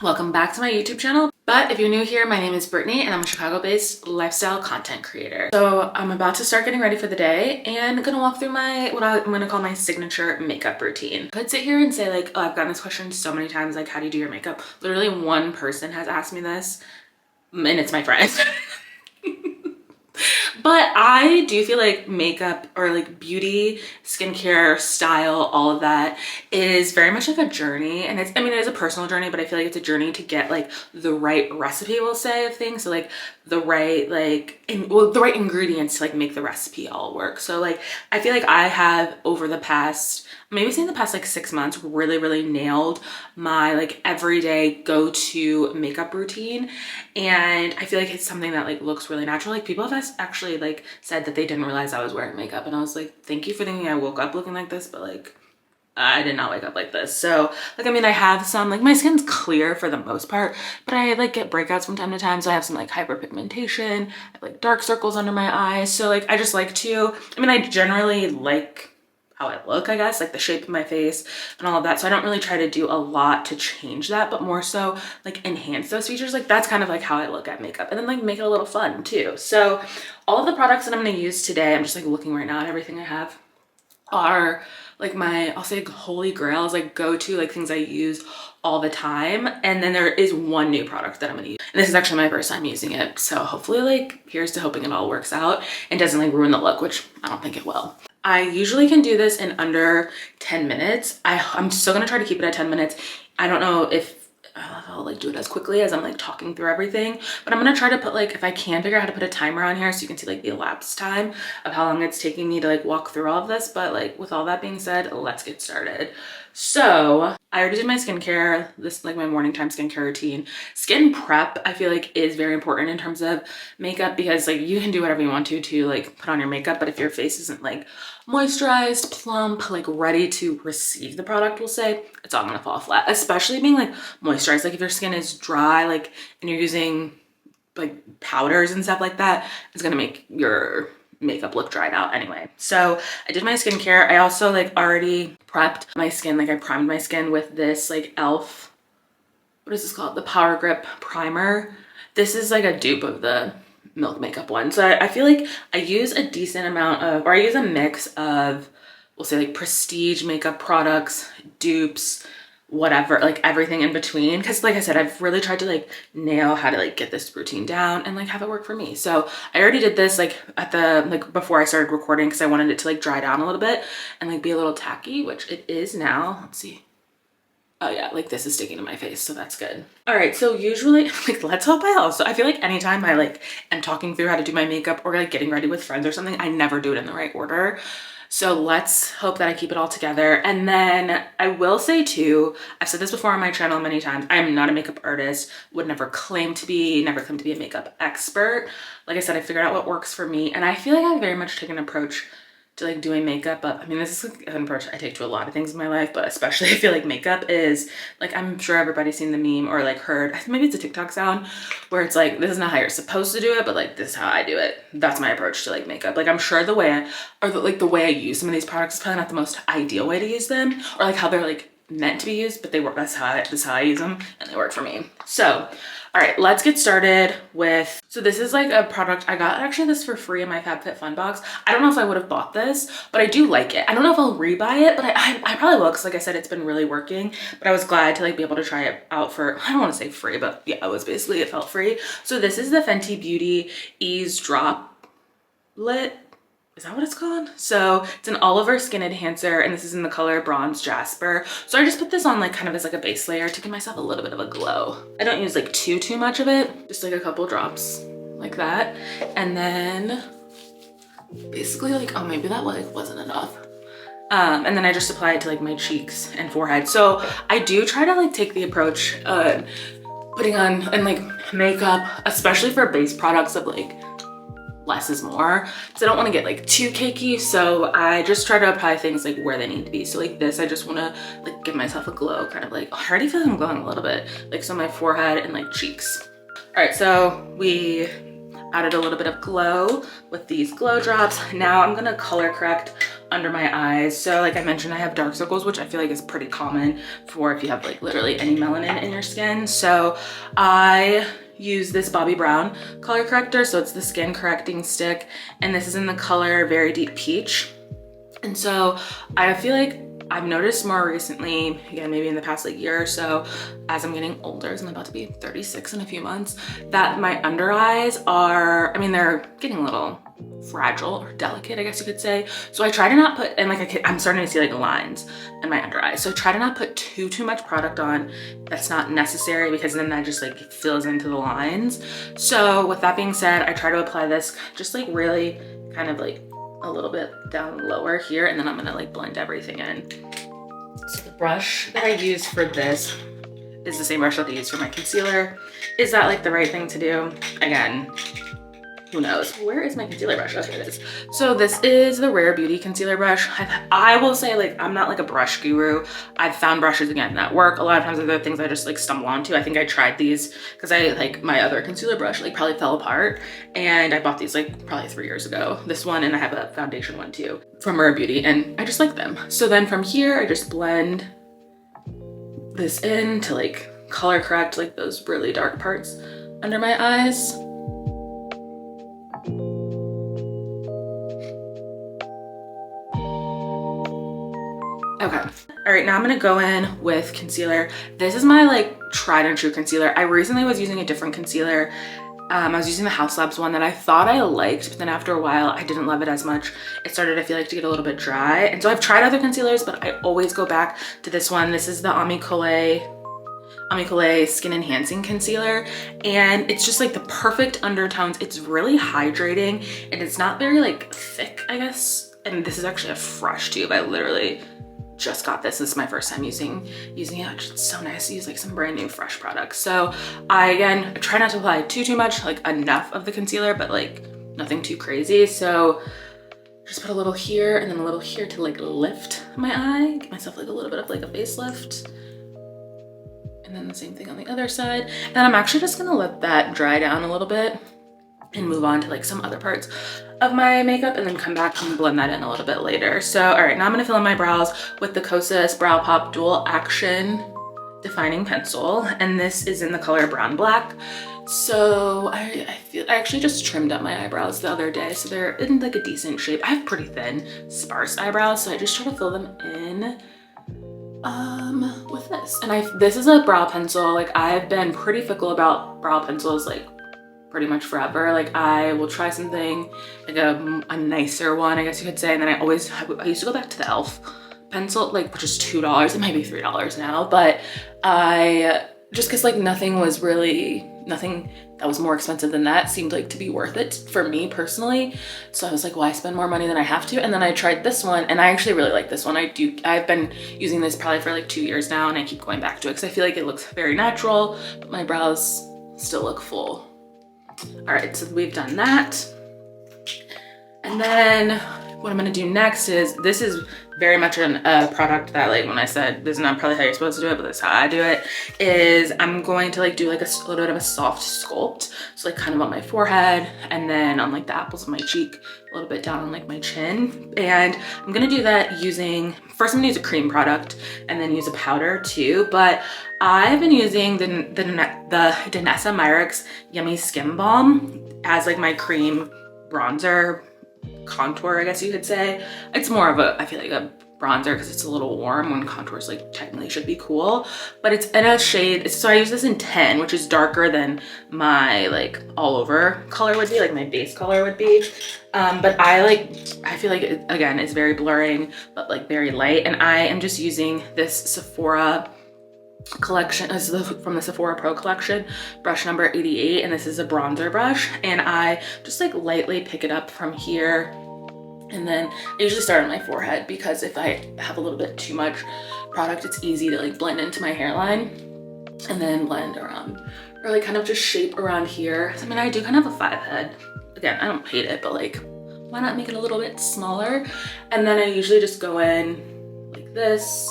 Welcome back to my YouTube channel. But if you're new here, my name is Brittany and I'm a Chicago-based lifestyle content creator. So I'm about to start getting ready for the day and I'm gonna walk through what I'm gonna call my signature makeup routine. I could sit here and say like, oh, I've gotten this question so many times, like, how do you do your makeup? Literally one person has asked me this and it's my friend. But I do feel like makeup or like beauty, skincare, style, all of that is very much like a journey. And it is a personal journey, but I feel like it's a journey to get like the right recipe, we'll say, of things. So like the right, the right ingredients to like make the recipe all work. So like, I feel like I have over the past, maybe say in the past like 6 months, really nailed my like everyday go-to makeup routine. And I feel like it's something that like looks really natural. Like people have actually like said that they didn't realize I was wearing makeup. And I was like, thank you for thinking I woke up looking like this, but like, I did not wake up like this. So like, I have some, like my skin's clear for the most part, but I like get breakouts from time to time. So I have some like hyperpigmentation, I have like dark circles under my eyes. So like, I just like to, I generally like how I look, I guess, like the shape of my face and all of that. So I don't really try to do a lot to change that, but more so like enhance those features. Like that's kind of like how I look at makeup, and then like make it a little fun too. So all of the products that I'm going to use today, I'm just like looking right now at everything I have, are like my, I'll say holy grails, like go-to, like things I use all the time. And then there is one new product that I'm gonna use. And this is actually my first time using it. So hopefully like, here's to hoping it all works out and doesn't like ruin the look, which I don't think it will. I usually can do this in under 10 minutes. I'm still gonna try to keep it at 10 minutes. I don't know if I'll like do it as quickly as I'm like talking through everything, but I'm gonna try to put like, if I can figure out how to put a timer on here so you can see like the elapsed time of how long it's taking me to like walk through all of this. But like with all that being said, let's get started. So I already did my skincare. This is like my morning time skincare routine. Skin prep, I feel like, is very important in terms of makeup, because like you can do whatever you want to like put on your makeup, but if your face isn't like moisturized, plump, like ready to receive the product, we'll say, it's all gonna fall flat, especially being like moisturized. Like if your skin is dry, like, and you're using like powders and stuff like that, it's gonna make your makeup look dried out anyway. So I did my skincare. I also like already prepped my skin. Like I primed my skin with this like e.l.f., what is this called? The Power Grip Primer. This is like a dupe of the Milk Makeup one. So I feel like I use a decent amount of, or I use a mix of, we'll say like prestige makeup products, dupes, whatever, like everything in between. Cause like I said, I've really tried to like nail how to like get this routine down and like have it work for me. So I already did this like at the, like before I started recording, cause I wanted it to like dry down a little bit and like be a little tacky, which it is now. Let's see. Oh yeah, like this is sticking to my face, so that's good. All right, so usually, like, let's hope I feel like anytime I like am talking through how to do my makeup or like getting ready with friends or something, I never do it in the right order. So let's hope that I keep it all together. And then I will say too, I've said this before on my channel many times, I am not a makeup artist, would never claim to be a makeup expert. Like I said, I figured out what works for me. And I feel like I very much take an approach to like doing makeup, but this is like an approach I take to a lot of things in my life, but especially I feel like makeup is like, I'm sure everybody's seen the meme or like heard, maybe it's a TikTok sound where it's like, this is not how you're supposed to do it, but like this is how I do it. That's my approach to like makeup. Like I'm sure the way the way I use some of these products is probably not the most ideal way to use them, or like how they're like meant to be used, but they work. That's how I use them and they work for me. So all right, let's get started with, so this is like a product I got actually this for free in my FabFitFun box. I don't know if I would have bought this, but I do like it. I don't know if I'll rebuy it, but I probably will, because like I said, it's been really working, but I was glad to like be able to try it out for, I don't want to say free, but yeah, it felt free. So this is the Fenty Beauty Ease Droplet. Is that what it's called? So it's an all-over skin enhancer, and this is in the color Bronze Jasper. So I just put this on like kind of as like a base layer to give myself a little bit of a glow. I don't use like too much of it, just like a couple drops like that. And then basically like, oh, maybe that like wasn't enough. And then I just apply it to like my cheeks and forehead. So I do try to like take the approach putting on and like makeup, especially for base products, of like less is more, because I don't want to get like too cakey. So I just try to apply things like where they need to be. So like this, I just want to like give myself a glow, kind of like, oh, I already feel like I'm glowing a little bit, like so my forehead and like cheeks. All right, so we added a little bit of glow with these glow drops. Now I'm gonna color correct under my eyes. So like I mentioned, I have dark circles, which I feel like is pretty common for if you have like literally any melanin in your skin. So I use this Bobbi Brown color corrector. So it's the skin correcting stick, and this is in the color Very Deep Peach. And so I feel like I've noticed more recently, again, maybe in the past like year or so, as I'm getting older, as I'm about to be 36 in a few months, that my under eyes are, I mean, they're getting a little fragile or delicate, I guess you could say. So I try to not put, and like I'm starting to see like lines in my under eyes. So I try to not put too much product on that's not necessary, because then that just like fills into the lines. So with that being said, I try to apply this just like really kind of like a little bit down lower here, and then I'm gonna like blend everything in. So the brush that I use for this is the same brush that I use for my concealer. Is that like the right thing to do? Again, who knows? Where is my concealer brush? Okay, it is. So this is the Rare Beauty concealer brush. I will say, like, I'm not like a brush guru. I've found brushes, again, that work. A lot of times there are things I just like stumble onto. I think I tried these because I like my other concealer brush like probably fell apart, and I bought these like probably 3 years ago. This one, and I have a foundation one too from Rare Beauty, and I just like them. So then from here, I just blend this in to like color correct like those really dark parts under my eyes. Okay. All right, now I'm gonna go in with concealer. This is my like tried and true concealer. I recently was using a different concealer. I was using the House Labs one that I thought I liked, but then after a while, I didn't love it as much. It started, I feel like, to get a little bit dry. And so I've tried other concealers, but I always go back to this one. This is the Amicole Skin Enhancing Concealer, and it's just like the perfect undertones. It's really hydrating, and it's not very like thick, I guess. And this is actually a fresh tube. I literally just got this. This is my first time using it, which is so nice to use like some brand new fresh products. So I try not to apply too much, like enough of the concealer, but like nothing too crazy. So just put a little here and then a little here to like lift my eye, give myself like a little bit of like a facelift. And then the same thing on the other side. And I'm actually just gonna let that dry down a little bit and move on to like some other parts of my makeup, and then come back and blend that in a little bit later. So, all right, now I'm gonna fill in my brows with the Kosas Brow Pop Dual Action Defining Pencil, and this is in the color Brown Black. So I actually just trimmed up my eyebrows the other day, so they're in like a decent shape. I have pretty thin, sparse eyebrows, so I just try to fill them in with this. And this is a brow pencil. Like, I've been pretty fickle about brow pencils like pretty much forever. Like, I will try something like a nicer one, I guess you could say, and then I used to go back to the e.l.f. pencil, like, which is $2. It might be $3 now, but just because like nothing that was more expensive than that seemed like to be worth it for me personally. So I was like, why spend more money than I have to? And then I tried this one, and I actually really like this one. I've been using this probably for like 2 years now, and I keep going back to it because I feel like it looks very natural, but my brows still look full. All right, so we've done that. And then what I'm gonna do next is, this is very much a product that, like, when I said this is not probably how you're supposed to do it, but that's how I do it, is I'm going to like do like a little bit of a soft sculpt. So like kind of on my forehead, and then on like the apples of my cheek, a little bit down on like my chin. And I'm gonna do that using, first I'm gonna use a cream product and then use a powder too. But I've been using the Danessa Myricks Yummy Skin Balm as like my cream bronzer contour, I guess you could say. It's more of I feel like a bronzer because it's a little warm, when contours like technically should be cool, but it's in a shade. So I use this in 10, which is darker than my like all over color would be, like my base color would be. But I feel like it, again, it's very blurring, but like very light. And I am just using this Sephora collection. This is from the Sephora Pro collection, brush number 88, and this is a bronzer brush. And I just like lightly pick it up from here, and then I usually start on my forehead, because if I have a little bit too much product, it's easy to like blend into my hairline, and then blend around, or like kind of just shape around here. I mean, I do kind of have a 5 head. Again, I don't hate it, but like, why not make it a little bit smaller? And then I usually just go in like this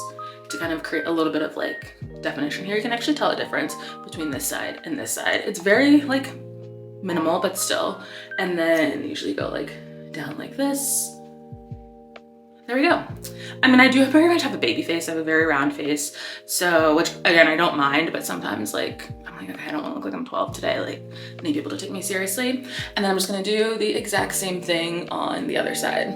to kind of create a little bit of like definition here. You can actually tell a difference between this side and this side. It's very like minimal, but still. And then usually go like down like this, there we go. I mean, I do very much have a baby face. I have a very round face. So, which again, I don't mind, but sometimes like, I'm like, okay, I don't want to look like I'm 12 today. Like, I need people to take me seriously. And then I'm just gonna do the exact same thing on the other side.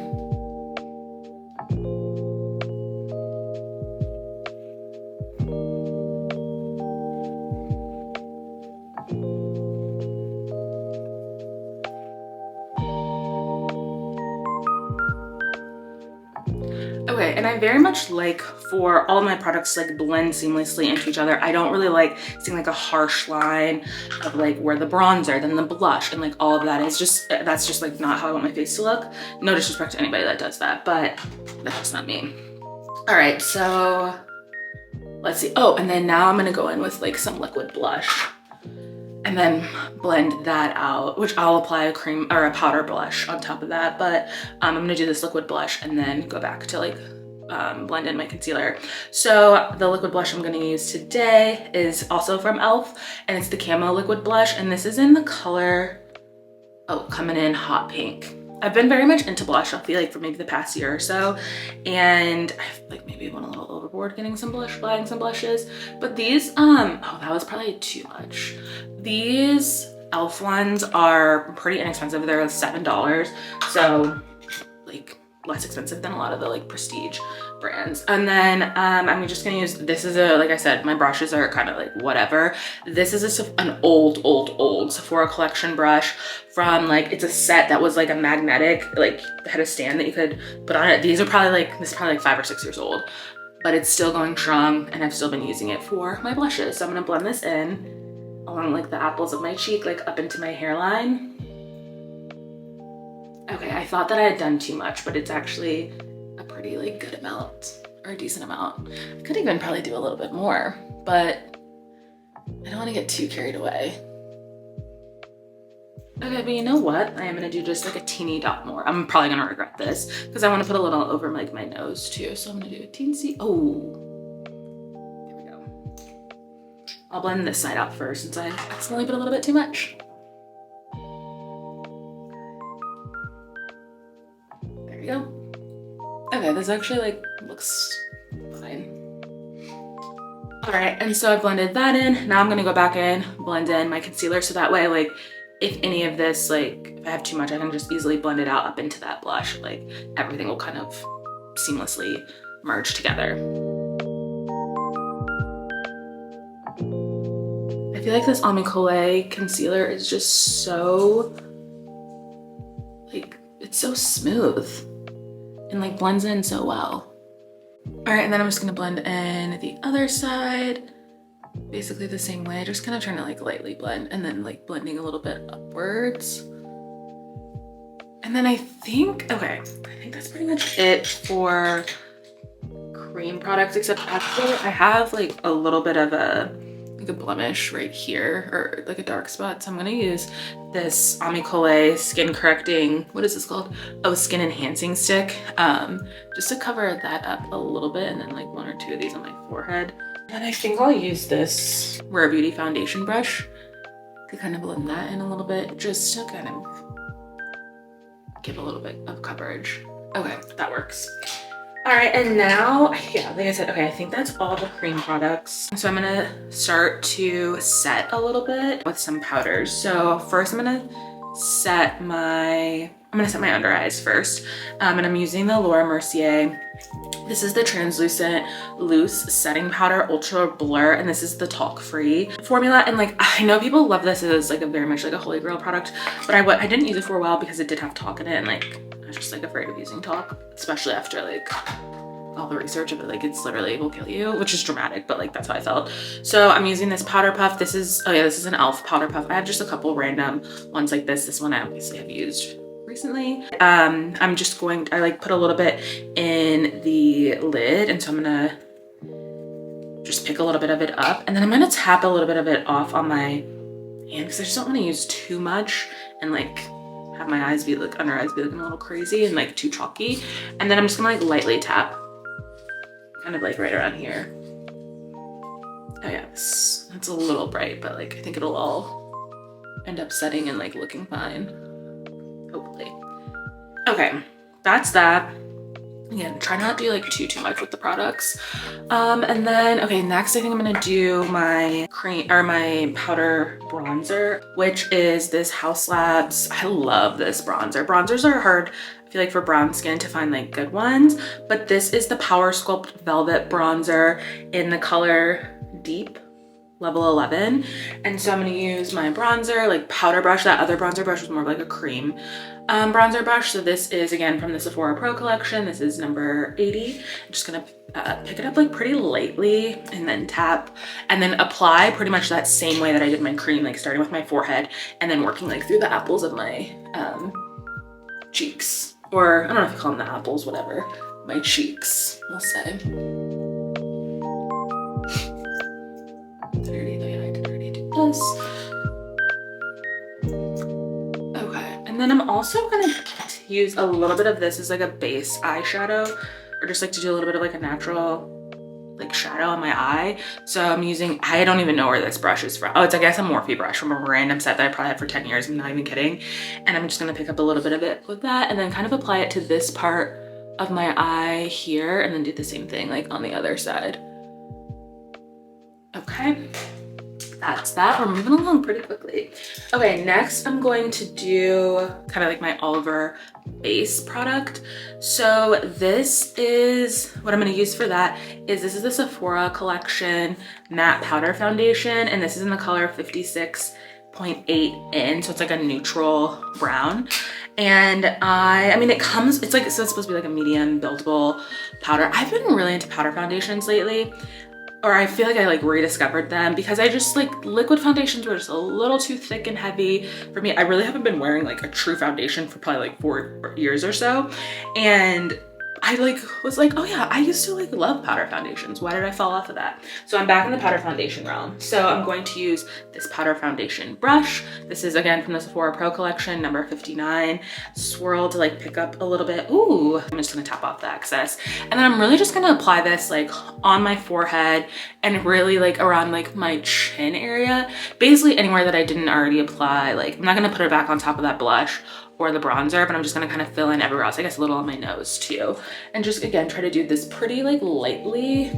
Okay, and I very much like for all of my products to like blend seamlessly into each other. I don't really like seeing like a harsh line of like where the bronzer, then the blush, and like all of that is just, that's just like not how I want my face to look. No disrespect to anybody that does that, but that's just not me. All right, so let's see. Oh, and then now I'm gonna go in with like some liquid blush and then blend that out, which I'll apply a cream or a powder blush on top of that. But I'm gonna do this liquid blush and then go back to like blend in my concealer. So the liquid blush I'm gonna use today is also from e.l.f. and it's the Camo liquid blush. And this is in the color, oh, coming in hot pink. I've been very much into blush, I feel like, for maybe the past year or so. And I've like maybe went a little overboard getting some blush, buying some blushes. But these, oh, that was probably too much. These e.l.f. ones are pretty inexpensive. They're $7. So like less expensive than a lot of the like prestige brands. And then I'm just gonna use, this is a, like I said, my brushes are kind of like whatever. This is an old Sephora collection brush from like, it's a set that was like a magnetic, like had a stand that you could put on it. These are probably like, this is probably like 5 or 6 years old, but it's still going strong and I've still been using it for my blushes. So I'm gonna blend this in along like the apples of my cheek, like up into my hairline. Okay, I thought that I had done too much, but it's actually a pretty like good amount or a decent amount. I could even probably do a little bit more, but I don't want to get too carried away. Okay, but you know what? I am gonna do just like a teeny dot more. I'm probably gonna regret this because I want to put a little over like my nose too. So I'm gonna do a teensy, oh, there we go. I'll blend this side out first since I accidentally put a little bit too much. There we go. Okay, this actually like looks fine. All right, and so I blended that in. Now I'm gonna go back in, blend in my concealer so that way like if any of this, like if I have too much, I can just easily blend it out up into that blush. Like everything will kind of seamlessly merge together. I feel like this Amicole concealer is just so, like, it's so smooth and like blends in so well. All right, and then I'm just gonna blend in the other side, basically the same way, just kind of trying to like lightly blend and then like blending a little bit upwards. And then I think, okay, I think that's pretty much it for cream products, except actually I have like a little bit of a blemish right here, or like a dark spot. So I'm gonna use this Amicole skin correcting, what is this called? Oh, skin enhancing stick, just to cover that up a little bit, and then like 1 or 2 of these on my forehead. And I think I'll use this Rare Beauty foundation brush to kind of blend that in a little bit, just to kind of give a little bit of coverage. Okay, that works. All right, and now, yeah, like I said, okay, I think that's all the cream products. So I'm gonna start to set a little bit with some powders. So first I'm gonna set my under eyes first. And I'm using the Laura Mercier. This is the translucent loose setting powder ultra blur, and this is the talc-free formula. And like, I know people love this as like a very much like a holy grail product, but I didn't use it for a while because it did have talc in it, and like I was just like afraid of using talc, especially after like all the research of it, like it's literally will kill you, which is dramatic, but like that's how I felt. So I'm using this powder puff. This is, oh yeah, this is an e.l.f. powder puff. I have just a couple random ones like this. This one I obviously have used recently. I'm just going, I like put a little bit in the lid, and so I'm gonna just pick a little bit of it up, and then I'm gonna tap a little bit of it off on my hand because I just don't want to use too much and like have my eyes be like, under eyes be looking a little crazy and like too chalky. And then I'm just gonna like lightly tap kind of like right around here. Oh yeah, it's a little bright, but like I think it'll all end up setting and like looking fine, hopefully. Okay, that's that. Again, try not to do like too much with the products. And then, okay, next I think I'm gonna do my cream or my powder bronzer, which is this House Labs. I love this bronzer. Bronzers are hard, I feel like, for brown skin to find like good ones, but this is the Power Sculpt Velvet Bronzer in the color Deep level 11. And so I'm gonna use my bronzer, like powder brush. That other bronzer brush was more of like a cream bronzer brush. So this is again from the Sephora Pro collection. This is number 80. I'm just gonna pick it up like pretty lightly and then tap and then apply pretty much that same way that I did my cream, like starting with my forehead and then working like through the apples of my cheeks, or I don't know if you call them the apples, whatever, my cheeks, we'll say. 30, plus. Okay, and then I'm also gonna use a little bit of this as like a base eyeshadow, or just like to do a little bit of like a natural like shadow on my eye. So I'm using, I don't even know where this brush is from. Oh, it's I guess a Morphe brush from a random set that I probably had for 10 years. I'm not even kidding. And I'm just gonna pick up a little bit of it with that and then kind of apply it to this part of my eye here and then do the same thing like on the other side. Okay, that's that. We're moving along pretty quickly. Okay, next I'm going to do kind of like my Oliver base product. So this is what I'm going to use for that is this is the Sephora collection matte powder foundation, and this is in the color 56.8 in, so it's like a neutral brown. And I mean, it's like, so it's supposed to be like a medium buildable powder. I've been really into powder foundations lately. Or I feel like I like rediscovered them because I just like liquid foundations were just a little too thick and heavy for me. I really haven't been wearing like a true foundation for probably like 4 years or so. And I like was like, oh yeah, I used to like love powder foundations. Why did I fall off of that? So I'm back in the powder foundation realm. So I'm going to use this powder foundation brush. This is again from the Sephora Pro collection, number 59. Swirl to like pick up a little bit. Ooh, I'm just gonna tap off the excess. And then I'm really just gonna apply this like on my forehead and really like around like my chin area. Basically anywhere that I didn't already apply. Like I'm not gonna put it back on top of that blush or the bronzer, but I'm just gonna kind of fill in everywhere else. I guess a little on my nose too. And just again, try to do this pretty like lightly.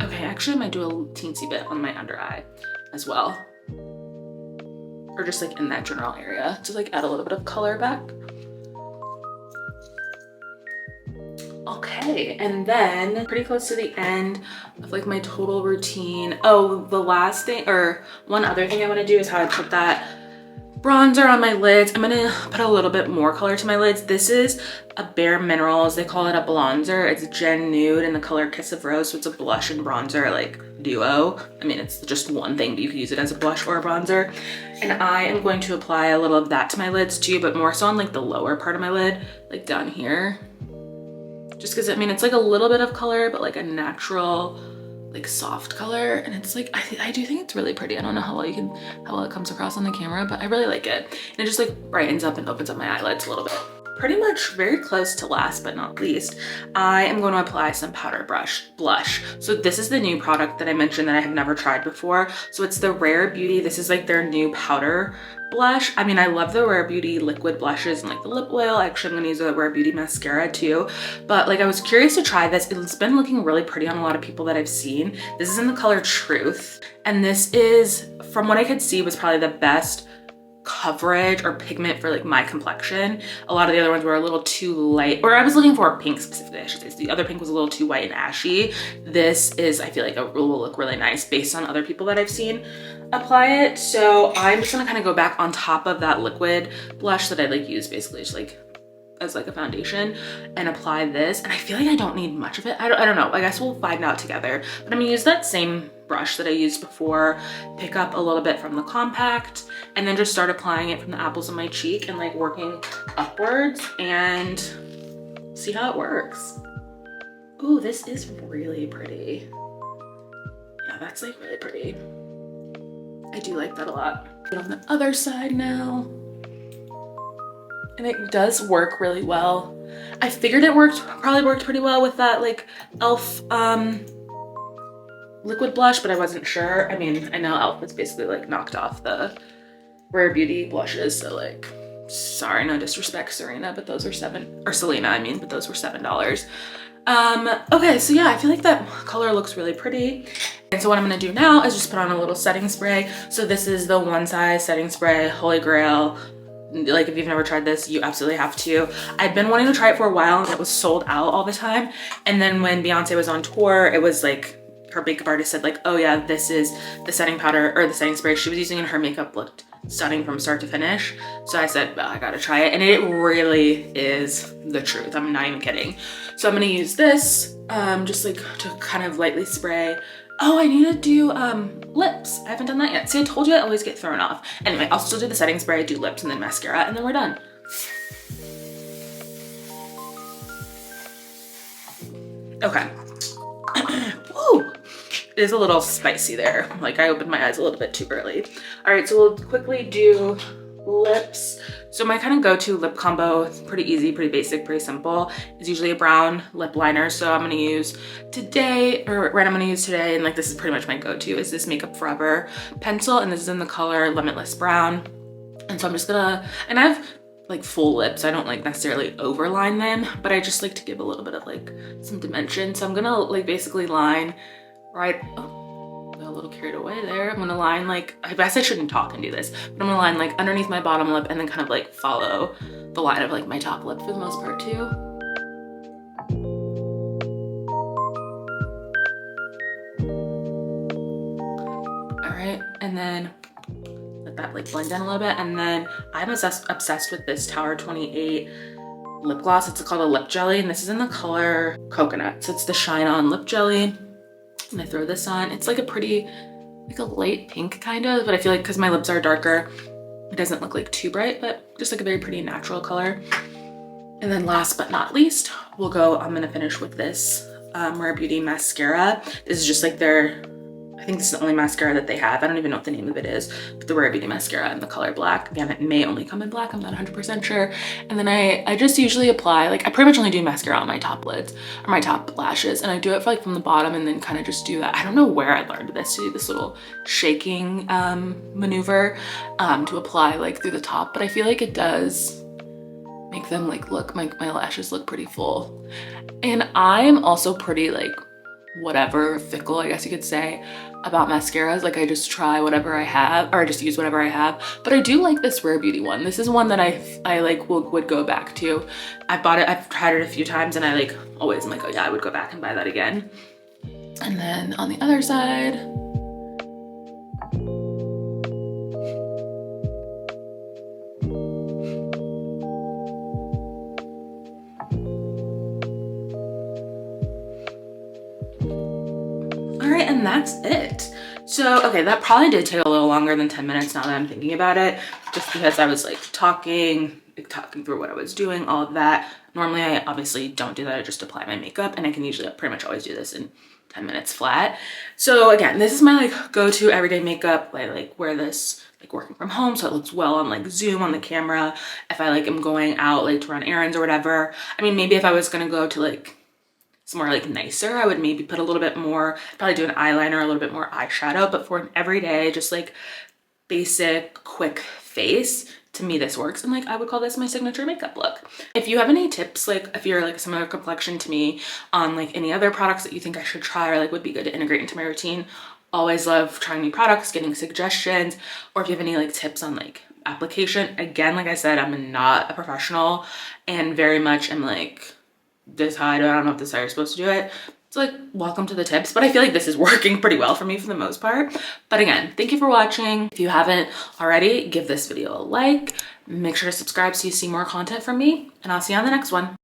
Okay, actually I might do a teensy bit on my under eye as well. Or just like in that general area to like add a little bit of color back. Okay, and then pretty close to the end of like my total routine. Oh, the last thing, or one other thing I want to do is how I put that bronzer on my lids. I'm gonna put a little bit more color to my lids. This is a Bare Minerals, they call it a blonzer. It's Gen Nude in the color Kiss of Rose, so it's a blush and bronzer like duo. I mean, it's just one thing, but you can use it as a blush or a bronzer. And I am going to apply a little of that to my lids too, but more so on like the lower part of my lid, like down here. Just because, I mean, it's like a little bit of color, but like a natural, like soft color. And it's like, I do think it's really pretty. I don't know how well it comes across on the camera, but I really like it. And it just like brightens up and opens up my eyelids a little bit. Pretty much very close to last but not least, I am going to apply some powder blush. So this is the new product that I mentioned that I have never tried before. So it's the Rare Beauty. This is like their new powder blush. I mean, I love the Rare Beauty liquid blushes and like the lip oil. Actually, I'm gonna use a Rare Beauty mascara too. But like I was curious to try this. It's been looking really pretty on a lot of people that I've seen. This is in the color Truth. And this is, from what I could see, was probably the best coverage or pigment for like my complexion. A lot of the other ones were a little too light, or I was looking for a pink specifically, I should say. So the other pink was a little too white and ashy. This is, I feel like it will look really nice based on other people that I've seen apply it. So I'm just gonna kind of go back on top of that liquid blush that I like use basically just like as like a foundation and apply this. And I feel like I don't need much of it. I don't know, I guess we'll find out together. But I'm gonna use that same brush that I used before, pick up a little bit from the compact, and then just start applying it from the apples of my cheek and like working upwards and see how it works. Ooh, this is really pretty. Yeah, that's like really pretty. I do like that a lot. Put it on the other side now. And it does work really well I figured it probably worked pretty well with that like e.l.f. Liquid blush, but I wasn't sure. I mean, I know e.l.f. has basically like knocked off the Rare Beauty blushes, so like, sorry, no disrespect, Selena, but those were Selena, I mean, but those were $7. Okay, so yeah, I feel like that color looks really pretty. And so what I'm gonna do now is just put on a little setting spray. So this is the One Size setting spray, Holy Grail. Like if you've never tried this, you absolutely have to. I've been wanting to try it for a while and it was sold out all the time. And then when Beyonce was on tour, it was like, her makeup artist said like, oh yeah, this is the setting powder or the setting spray she was using and her makeup looked stunning from start to finish. So I said, well, I gotta try it. And it really is the truth. I'm not even kidding. So I'm gonna use this just like to kind of lightly spray. Oh, I need to do lips. I haven't done that yet. See, I told you I always get thrown off. Anyway, I'll still do the setting spray, do lips and then mascara, and then we're done. Okay. Woo! It is a little spicy there. Like I opened my eyes a little bit too early. All right, so we'll quickly do lips. So my kind of go-to lip combo, it's pretty easy, pretty basic, pretty simple, is usually a brown lip liner. So I'm gonna use today, or what I'm gonna use today, and like this is pretty much my go-to, is this Makeup Forever pencil, and this is in the color Limitless Brown. And so I'm just gonna, and I have like full lips, I don't like necessarily overline them, but I just like to give a little bit of like some dimension. So I'm gonna like basically line right, oh, got a little carried away there. I'm gonna line like, I guess I shouldn't talk and do this, but I'm gonna line like underneath my bottom lip and then kind of like follow the line of like my top lip for the most part too. All right, and then let that like blend in a little bit. And then I'm obsessed with this Tower 28 lip gloss. It's called a lip jelly, and this is in the color Coconut. So it's the Shine On lip jelly. And I throw this on. It's like a pretty, like a light pink kind of, but I feel like because my lips are darker, it doesn't look like too bright, but just like a very pretty natural color. And then last but not least, I'm gonna finish with this Rare Beauty mascara. This is just like their, I think this is the only mascara that they have. I don't even know what the name of it is, but the Rare Beauty mascara in the color black. Again, it may only come in black, I'm not 100% sure. And then I just usually apply, like I pretty much only do mascara on my top lids or my top lashes. And I do it for like from the bottom and then kind of just do that. I don't know where I learned this, to do this little shaking maneuver to apply like through the top. But I feel like it does make them like look, my lashes look pretty full. And I'm also pretty like whatever, fickle, I guess you could say, about mascaras. Like I just try whatever I have, or I just use whatever I have. But I do like this Rare Beauty one. This is one that I like would go back to. I bought it, I've tried it a few times and I like always am like, oh yeah, I would go back and buy that again. And then on the other side, and that's it. So, okay, that probably did take a little longer than 10 minutes now that I'm thinking about it, just because I was like talking through what I was doing, all of that. Normally, I obviously don't do that. I just apply my makeup, and I can usually pretty much always do this in 10 minutes flat. So again, this is my like go-to everyday makeup. I like wear this like working from home, so it looks well on like Zoom on the camera. If I like am going out like to run errands or whatever. I mean, maybe if I was gonna go to like somewhere like nicer, I would maybe put a little bit more, probably do an eyeliner, a little bit more eyeshadow, but for an everyday, just like basic, quick face, to me this works. And like, I would call this my signature makeup look. If you have any tips, like if you're like a similar complexion to me on like any other products that you think I should try or like would be good to integrate into my routine, always love trying new products, getting suggestions, or if you have any like tips on like application. Again, like I said, I'm not a professional and very much am like, this how I do it. I don't know if this is how you're supposed to do it. It's like, welcome to the tips, but I feel like this is working pretty well for me for the most part. But again, thank you for watching. If you haven't already, give this video a like, make sure to subscribe so you see more content from me, and I'll see you on the next one.